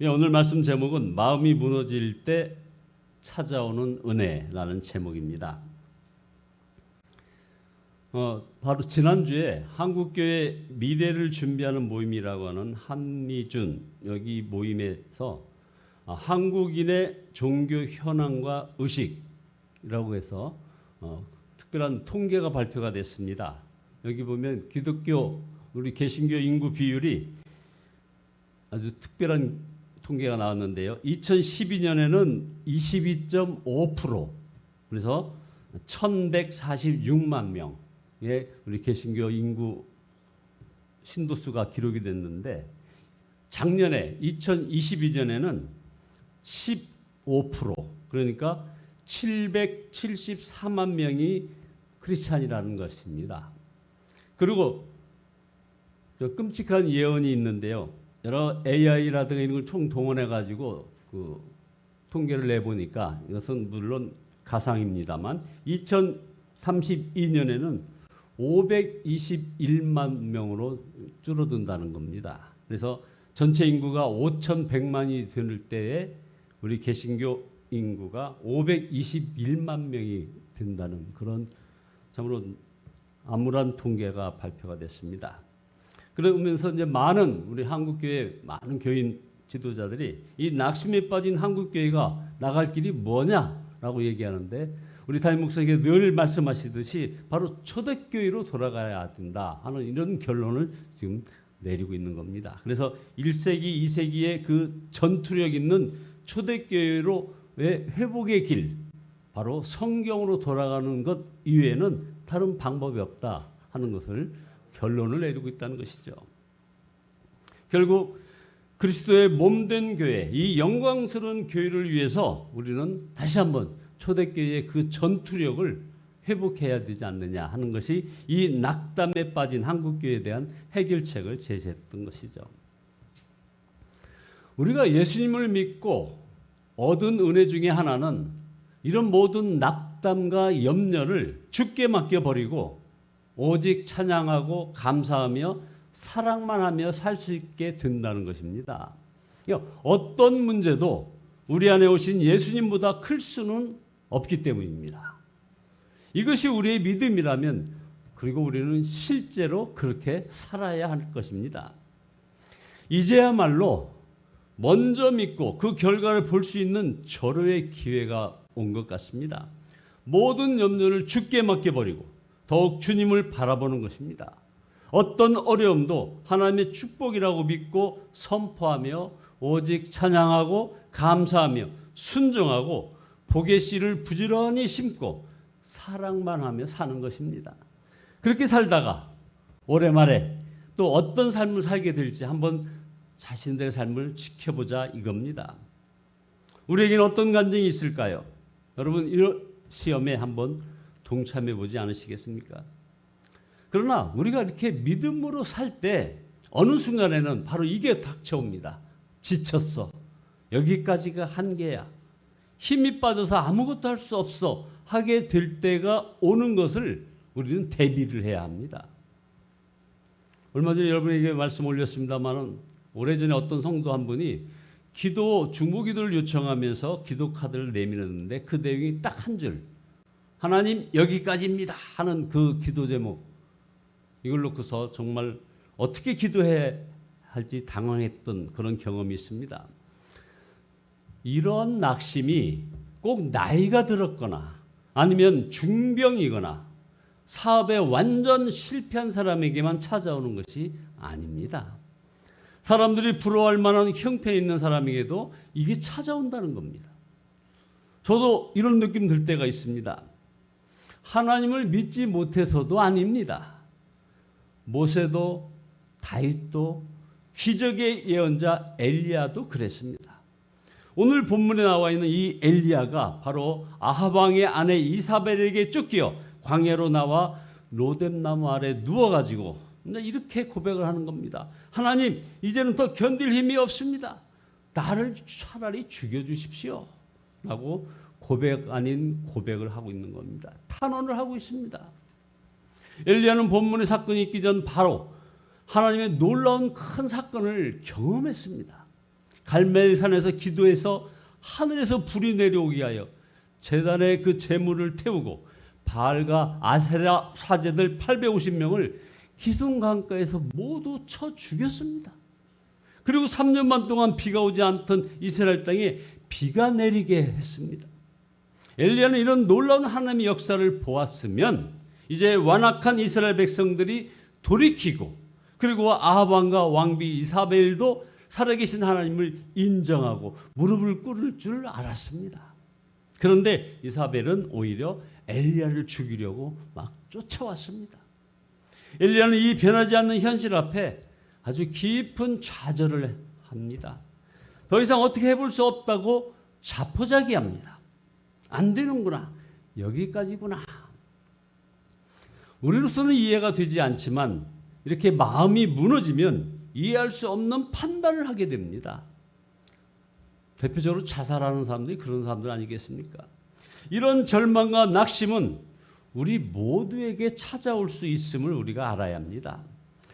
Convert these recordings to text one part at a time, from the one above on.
오늘 말씀 제목은 마음이 무너질 때 찾아오는 은혜라는 제목입니다. 바로 지난주에 한국교회 미래를 준비하는 모임이라고 하는 한미준 여기 모임에서 한국인의 종교 현황과 의식이라고 해서 특별한 통계가 발표가 됐습니다. 여기 보면 기독교 우리 개신교 인구 비율이 아주 특별한 통계가 나왔는데요. 2012년에는 22.5%, 그래서 1146만 명의 우리 개신교 인구 신도수가 기록이 됐는데, 작년에 2022년에는 15%, 그러니까 774만 명이 크리스찬이라는 것입니다. 그리고 끔찍한 예언이 있는데요. 여러 AI라든가 이런 걸 총동원해 가지고 그 통계를 내보니까, 이것은 물론 가상입니다만 2032년에는 521만 명으로 줄어든다는 겁니다. 그래서 전체 인구가 5,100만이 될 때에 우리 개신교 인구가 521만 명이 된다는 그런 참으로 암울한 통계가 발표가 됐습니다. 그러면서 이제 많은 우리 한국교회 많은 교인 지도자들이 이 낙심에 빠진 한국교회가 나갈 길이 뭐냐라고 얘기하는데, 우리 담임 목사님께 늘 말씀하시듯이 바로 초대교회로 돌아가야 된다 하는 이런 결론을 지금 내리고 있는 겁니다. 그래서 1세기, 2세기의 그 전투력 있는 초대교회로의 회복의 길, 바로 성경으로 돌아가는 것 이외에는 다른 방법이 없다 하는 것을 결론을 내리고 있다는 것이죠. 결국 그리스도의 몸된 교회, 이 영광스러운 교회를 위해서 우리는 다시 한번 초대교회의 그 전투력을 회복해야 되지 않느냐 하는 것이 이 낙담에 빠진 한국교회에 대한 해결책을 제시했던 것이죠. 우리가 예수님을 믿고 얻은 은혜 중에 하나는 이런 모든 낙담과 염려를 주께 맡겨버리고 오직 찬양하고 감사하며 사랑만 하며 살 수 있게 된다는 것입니다. 어떤 문제도 우리 안에 오신 예수님보다 클 수는 없기 때문입니다. 이것이 우리의 믿음이라면, 그리고 우리는 실제로 그렇게 살아야 할 것입니다. 이제야말로 먼저 믿고 그 결과를 볼 수 있는 절호의 기회가 온 것 같습니다. 모든 염려를 주께 맡겨버리고 더욱 주님을 바라보는 것입니다. 어떤 어려움도 하나님의 축복이라고 믿고 선포하며 오직 찬양하고 감사하며 순종하고 복의 씨를 부지런히 심고 사랑만 하며 사는 것입니다. 그렇게 살다가 올해 말에 또 어떤 삶을 살게 될지 한번 자신들의 삶을 지켜보자 이겁니다. 우리에게는 어떤 간증이 있을까요? 여러분, 이런 시험에 한번 동참해 보지 않으시겠습니까? 그러나 우리가 이렇게 믿음으로 살 때 어느 순간에는 바로 이게 닥쳐옵니다. 지쳤어. 여기까지가 한계야. 힘이 빠져서 아무것도 할 수 없어. 하게 될 때가 오는 것을 우리는 대비를 해야 합니다. 얼마 전에 여러분에게 말씀 올렸습니다만, 오래전에 어떤 성도 한 분이 중보기도를 요청하면서 기도 카드를 내밀었는데 그 내용이 딱 한 줄, 하나님 여기까지입니다 하는 그 기도 제목, 이걸 놓고서 정말 어떻게 기도해야 할지 당황했던 그런 경험이 있습니다. 이런 낙심이 꼭 나이가 들었거나 아니면 중병이거나 사업에 완전 실패한 사람에게만 찾아오는 것이 아닙니다. 사람들이 부러워할 만한 형편에 있는 사람에게도 이게 찾아온다는 겁니다. 저도 이런 느낌 들 때가 있습니다. 하나님을 믿지 못해서도 아닙니다. 모세도 다윗도 기적의 예언자 엘리야도 그랬습니다. 오늘 본문에 나와 있는 이 엘리야가 바로 아합 왕의 아내 이사벨에게 쫓겨 광야로 나와 로뎀나무 아래 누워가지고 이렇게 고백을 하는 겁니다. 하나님, 이제는 더 견딜 힘이 없습니다. 나를 차라리 죽여주십시오 라고 고백 아닌 고백을 하고 있는 겁니다. 탄원을 하고 있습니다. 엘리야는 본문의 사건이 있기 전 바로 하나님의 놀라운 큰 사건을 경험했습니다. 갈멜산에서 기도해서 하늘에서 불이 내려오게 하여 제단에 그 제물을 태우고 바알과 아세라 사제들 850명을 기슭 강가에서 모두 쳐 죽였습니다. 그리고 3년 반 동안 비가 오지 않던 이스라엘 땅에 비가 내리게 했습니다. 엘리야는 이런 놀라운 하나님의 역사를 보았으면 이제 완악한 이스라엘 백성들이 돌이키고 그리고 아합 왕과 왕비 이사벨도 살아계신 하나님을 인정하고 무릎을 꿇을 줄 알았습니다. 그런데 이사벨은 오히려 엘리야를 죽이려고 막 쫓아왔습니다. 엘리야는 이 변하지 않는 현실 앞에 아주 깊은 좌절을 합니다. 더 이상 어떻게 해볼 수 없다고 자포자기합니다. 안 되는구나. 여기까지구나. 우리로서는 이해가 되지 않지만 이렇게 마음이 무너지면 이해할 수 없는 판단을 하게 됩니다. 대표적으로 자살하는 사람들이 그런 사람들 아니겠습니까? 이런 절망과 낙심은 우리 모두에게 찾아올 수 있음을 우리가 알아야 합니다.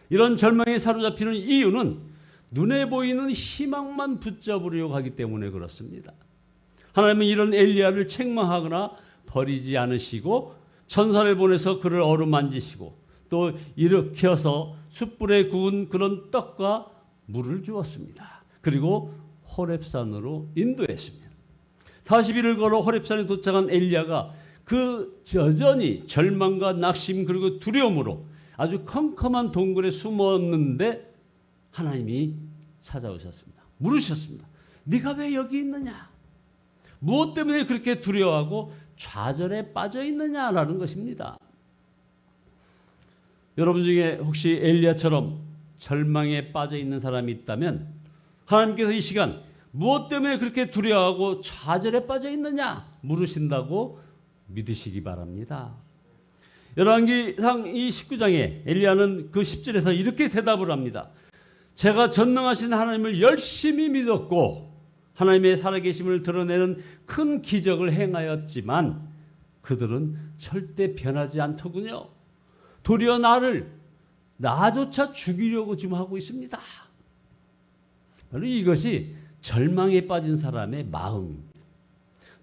이런 절망에 사로잡히는 이유는 눈에 보이는 희망만 붙잡으려고 하기 때문에 그렇습니다. 하나님은 이런 엘리야를 책망하거나 버리지 않으시고 천사를 보내서 그를 어루만지시고 또 일으켜서 숯불에 구운 그런 떡과 물을 주었습니다. 그리고 호렙산으로 인도했습니다. 40일을 걸어 호렙산에 도착한 엘리야가 그 여전히 절망과 낙심 그리고 두려움으로 아주 컴컴한 동굴에 숨었는데 하나님이 찾아오셨습니다. 물으셨습니다. 네가 왜 여기 있느냐? 무엇 때문에 그렇게 두려워하고 좌절에 빠져 있느냐라는 것입니다. 여러분 중에 혹시 엘리야처럼 절망에 빠져 있는 사람이 있다면 하나님께서 이 시간 무엇 때문에 그렇게 두려워하고 좌절에 빠져 있느냐 물으신다고 믿으시기 바랍니다. 열왕기상 이 19장에 엘리야는 그 10절에서 이렇게 대답을 합니다. 제가 전능하신 하나님을 열심히 믿었고 하나님의 살아계심을 드러내는 큰 기적을 행하였지만 그들은 절대 변하지 않더군요. 도리어 나조차 죽이려고 지금 하고 있습니다. 바로 이것이 절망에 빠진 사람의 마음입니다.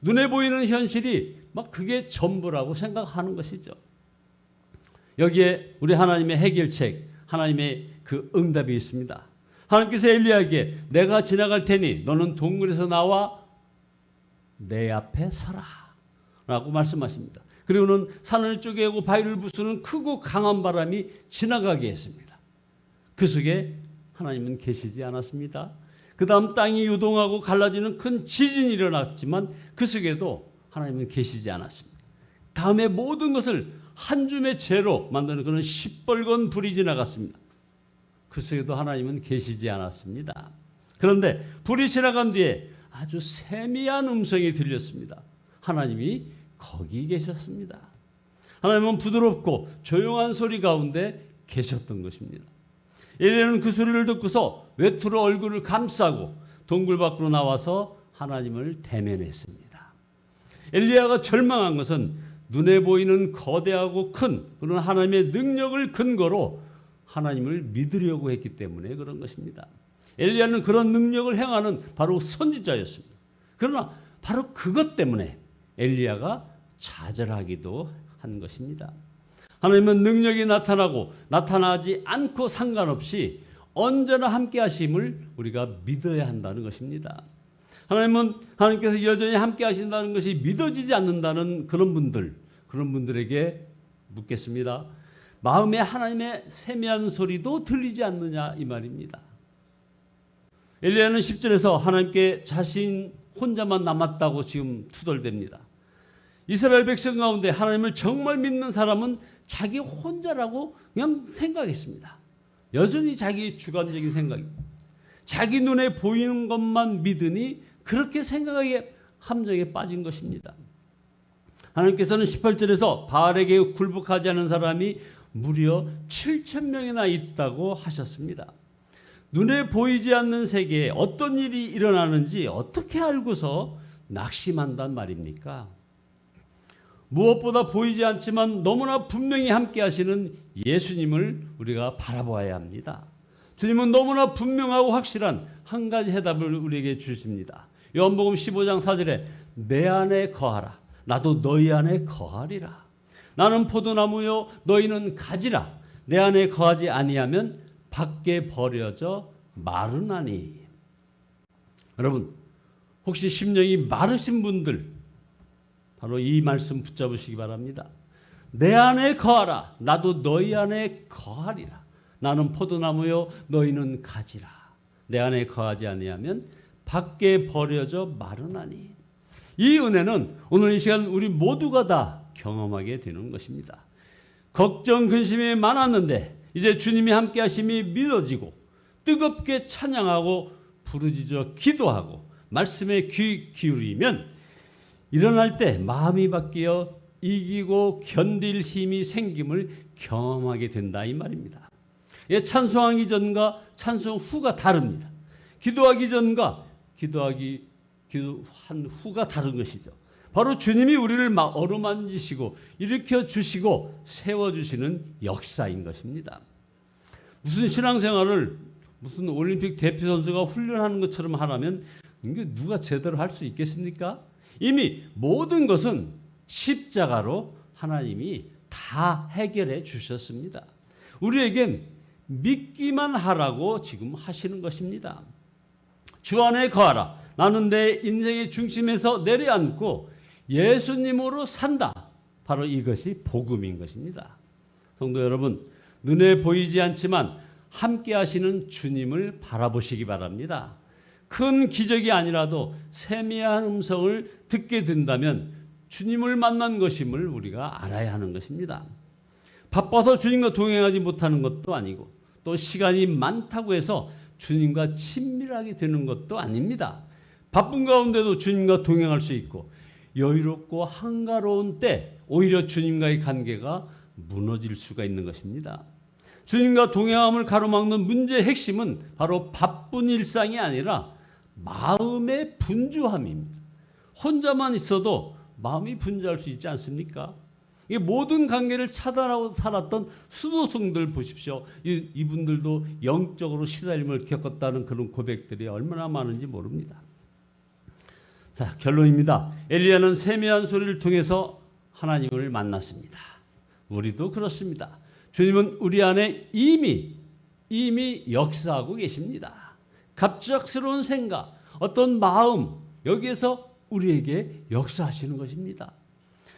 눈에 보이는 현실이 막 그게 전부라고 생각하는 것이죠. 여기에 우리 하나님의 해결책, 하나님의 그 응답이 있습니다. 하나님께서 엘리야에게 내가 지나갈 테니 너는 동굴에서 나와 내 앞에 서라 라고 말씀하십니다. 그리고는 산을 쪼개고 바위를 부수는 크고 강한 바람이 지나가게 했습니다. 그 속에 하나님은 계시지 않았습니다. 그 다음 땅이 요동하고 갈라지는 큰 지진이 일어났지만 그 속에도 하나님은 계시지 않았습니다. 다음에 모든 것을 한 줌의 재로 만드는 그런 시뻘건 불이 지나갔습니다. 그 속에도 하나님은 계시지 않았습니다. 그런데 불이 지나간 뒤에 아주 세미한 음성이 들렸습니다. 하나님이 거기 계셨습니다. 하나님은 부드럽고 조용한 소리 가운데 계셨던 것입니다. 엘리야는 그 소리를 듣고서 외투로 얼굴을 감싸고 동굴 밖으로 나와서 하나님을 대면했습니다. 엘리야가 절망한 것은 눈에 보이는 거대하고 큰 그런 하나님의 능력을 근거로 하나님을 믿으려고 했기 때문에 그런 것입니다. 엘리야는 그런 능력을 행하는 바로 선지자였습니다. 그러나 바로 그것 때문에 엘리야가 좌절하기도 한 것입니다. 하나님은 능력이 나타나고 나타나지 않고 상관없이 언제나 함께 하심을 우리가 믿어야 한다는 것입니다. 하나님께서 여전히 함께 하신다는 것이 믿어지지 않는다는 그런 분들에게 묻겠습니다. 마음에 하나님의 세미한 소리도 들리지 않느냐 이 말입니다. 엘리야는 10절에서 하나님께 자신 혼자만 남았다고 지금 투덜댑니다. 이스라엘 백성 가운데 하나님을 정말 믿는 사람은 자기 혼자라고 그냥 생각했습니다. 여전히 자기 주관적인 생각입니다. 자기 눈에 보이는 것만 믿으니 그렇게 생각하기에 함정에 빠진 것입니다. 하나님께서는 18절에서 바알에게 굴복하지 않은 사람이 무려 7,000명이나 있다고 하셨습니다. 눈에 보이지 않는 세계에 어떤 일이 일어나는지 어떻게 알고서 낙심한단 말입니까? 무엇보다 보이지 않지만 너무나 분명히 함께 하시는 예수님을 우리가 바라보아야 합니다. 주님은 너무나 분명하고 확실한 한 가지 해답을 우리에게 주십니다. 요한복음 15장 4절에 내 안에 거하라. 나도 너희 안에 거하리라. 나는 포도나무요 너희는 가지라. 내 안에 거하지 아니하면 밖에 버려져 마르나니. 여러분, 혹시 심령이 마르신 분들 바로 이 말씀 붙잡으시기 바랍니다. 내 안에 거하라. 나도 너희 안에 거하리라. 나는 포도나무요 너희는 가지라. 내 안에 거하지 아니하면 밖에 버려져 마르나니. 이 은혜는 오늘 이 시간 우리 모두가 다 경험하게 되는 것입니다. 걱정 근심이 많았는데 이제 주님이 함께 하심이 믿어지고 뜨겁게 찬양하고 부르짖어 기도하고 말씀에 귀 기울이면 일어날 때 마음이 바뀌어 이기고 견딜 힘이 생김을 경험하게 된다 이 말입니다. 찬송하기 전과 찬송 후가 다릅니다. 기도하기 전과 기도한 후가 다른 것이죠. 바로 주님이 우리를 어루만지시고 일으켜 주시고 세워주시는 역사인 것입니다. 무슨 신앙생활을 무슨 올림픽 대표 선수가 훈련하는 것처럼 하라면 이게 누가 제대로 할 수 있겠습니까? 이미 모든 것은 십자가로 하나님이 다 해결해 주셨습니다. 우리에겐 믿기만 하라고 지금 하시는 것입니다. 주 안에 거하라. 나는 내 인생의 중심에서 내려앉고 예수님으로 산다. 바로 이것이 복음인 것입니다. 성도 여러분, 눈에 보이지 않지만 함께 하시는 주님을 바라보시기 바랍니다. 큰 기적이 아니라도 세미한 음성을 듣게 된다면 주님을 만난 것임을 우리가 알아야 하는 것입니다. 바빠서 주님과 동행하지 못하는 것도 아니고 또 시간이 많다고 해서 주님과 친밀하게 되는 것도 아닙니다. 바쁜 가운데도 주님과 동행할 수 있고 여유롭고 한가로운 때 오히려 주님과의 관계가 무너질 수가 있는 것입니다. 주님과 동행함을 가로막는 문제의 핵심은 바로 바쁜 일상이 아니라 마음의 분주함입니다. 혼자만 있어도 마음이 분주할 수 있지 않습니까? 이 모든 관계를 차단하고 살았던 수도승들 보십시오. 이분들도 영적으로 시달림을 겪었다는 그런 고백들이 얼마나 많은지 모릅니다. 자, 결론입니다. 엘리야는 세미한 소리를 통해서 하나님을 만났습니다. 우리도 그렇습니다. 주님은 우리 안에 이미 역사하고 계십니다. 갑작스러운 생각, 어떤 마음, 여기에서 우리에게 역사하시는 것입니다.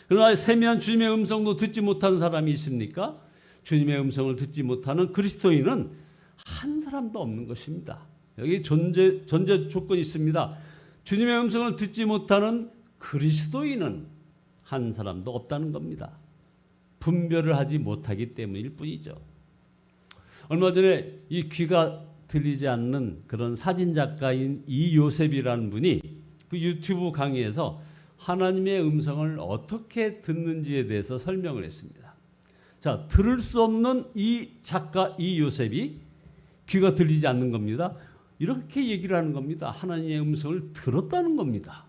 그러나 세미한 주님의 음성도 듣지 못하는 사람이 있습니까? 주님의 음성을 듣지 못하는 그리스도인은 한 사람도 없는 것입니다. 여기 전제 조건이 있습니다. 주님의 음성을 듣지 못하는 그리스도인은 한 사람도 없다는 겁니다. 분별을 하지 못하기 때문일 뿐이죠. 얼마 전에 이 귀가 들리지 않는 그런 사진작가인 이요셉이라는 분이 그 유튜브 강의에서 하나님의 음성을 어떻게 듣는지에 대해서 설명을 했습니다. 자, 들을 수 없는 이 작가 이요셉이 귀가 들리지 않는 겁니다. 이렇게 얘기를 하는 겁니다. 하나님의 음성을 들었다는 겁니다.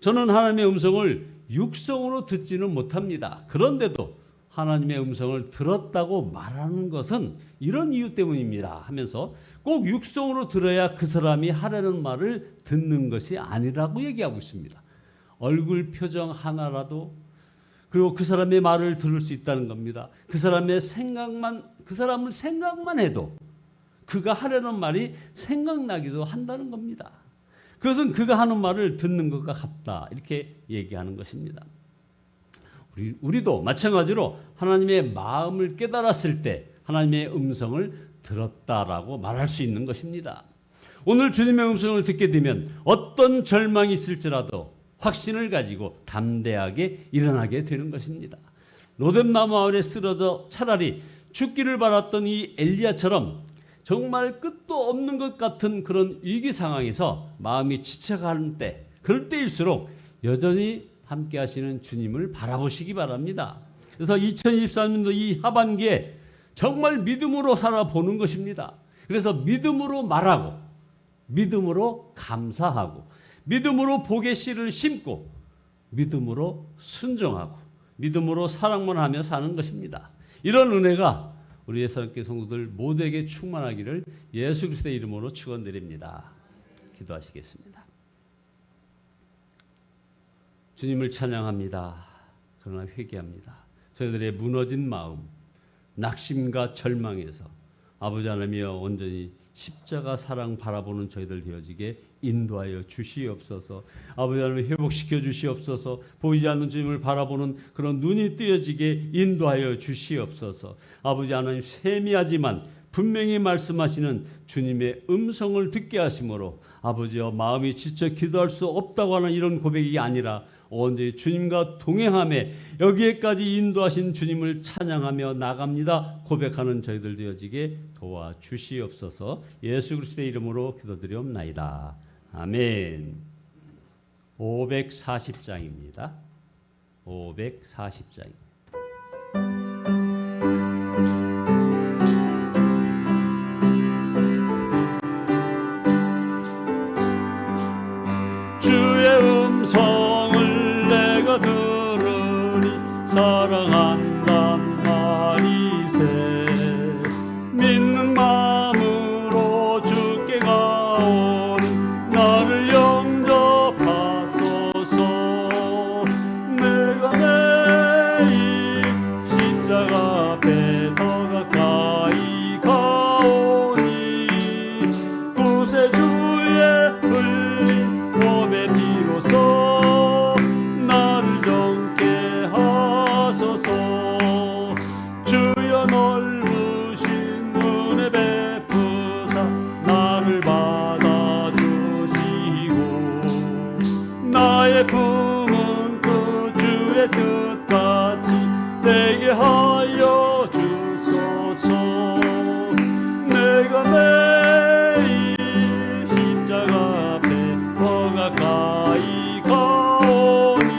저는 하나님의 음성을 육성으로 듣지는 못합니다. 그런데도 하나님의 음성을 들었다고 말하는 것은 이런 이유 때문입니다 하면서 꼭 육성으로 들어야 그 사람이 하라는 말을 듣는 것이 아니라고 얘기하고 있습니다. 얼굴 표정 하나라도 그리고 그 사람의 말을 들을 수 있다는 겁니다. 그 사람의 그 사람을 생각만 해도 그가 하려는 말이 생각나기도 한다는 겁니다. 그것은 그가 하는 말을 듣는 것과 같다. 이렇게 얘기하는 것입니다. 우리도 마찬가지로 하나님의 마음을 깨달았을 때 하나님의 음성을 들었다라고 말할 수 있는 것입니다. 오늘 주님의 음성을 듣게 되면 어떤 절망이 있을지라도 확신을 가지고 담대하게 일어나게 되는 것입니다. 로뎀나무 아래 쓰러져 차라리 죽기를 바랐던 이 엘리야처럼 정말 끝도 없는 것 같은 그런 위기 상황에서 마음이 지쳐가는 때, 그럴 때일수록 여전히 함께 하시는 주님을 바라보시기 바랍니다. 그래서 2023년도 이 하반기에 정말 믿음으로 살아보는 것입니다. 그래서 믿음으로 말하고 믿음으로 감사하고 믿음으로 복의 씨를 심고 믿음으로 순종하고 믿음으로 사랑만 하며 사는 것입니다. 이런 은혜가 우리 예수님께 성도들 모두에게 충만하기를 예수 그리스도의 이름으로 축원드립니다. 기도하시겠습니다. 주님을 찬양합니다. 그러나 회개합니다. 저희들의 무너진 마음, 낙심과 절망에서 아버지 하나님이여 온전히 십자가 사랑 바라보는 저희들 되어지게 인도하여 주시옵소서. 아버지 하나님 회복시켜 주시옵소서. 보이지 않는 주님을 바라보는 그런 눈이 뜨여지게 인도하여 주시옵소서. 아버지 하나님 세미하지만 분명히 말씀하시는 주님의 음성을 듣게 하심으로 아버지여 마음이 지쳐 기도할 수 없다고 하는 이런 고백이 아니라 온전히 주님과 동행하며 여기에까지 인도하신 주님을 찬양하며 나갑니다 고백하는 저희들 되어지게 도와주시옵소서. 예수 그리스도의 이름으로 기도드리옵나이다. 아멘. 540장입니다. 540장. 주의 음성을 내가 들으니 사랑한단 말이세. 믿는 마음으로 주께 가오니 나를 영접하소서. 내가 매일 십자가 앞에 더 가까이 가오니 구세주의 흘린 몸의 피로써 나를 정케 하소서. 주여 넓으신 은혜 베푸사 나를 받아주시고 나의 품은 그 주의 뜻같이 되게 하여 주소서. 내가 매일 십자가 앞에 더 가까이 가오니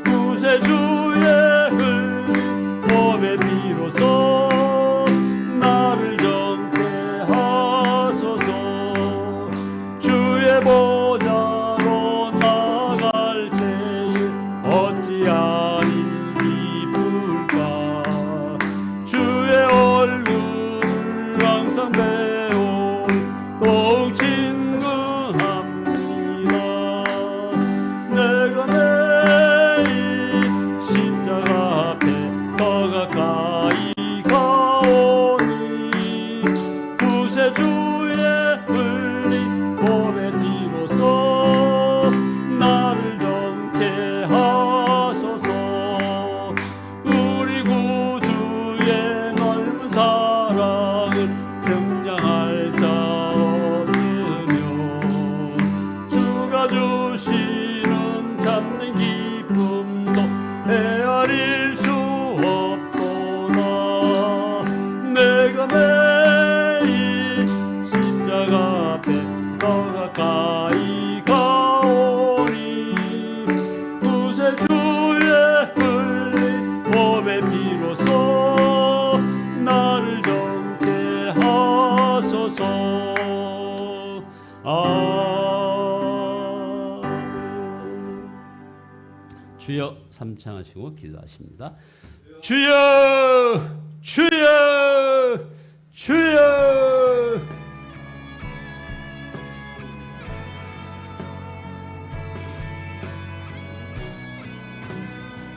구세주의 흘린 몸의 피로써 나를 정케 하소서. 주의 보좌로 나갈 때에 어찌하니 기쁠까. 주의 얼굴을 항상 배우니 더욱 친근합니다. 내가 매일 십자가 앞에 더 가까이 가오니 구세주의 흘린 몸의 피로써 나를 정케 하소서. 우리 구주의 넓은 사랑을 증량할 자 없으며 주가 주시는 참된 기쁨도 헤아릴 수 없도다. 내가 매일 십자가 앞에 더 가까이 가오니 구세주의 흘린 몸의 피로써 나를 정케 하소서. 아멘. 주여 삼창하시고 기도하십니다. 주여 주여 주여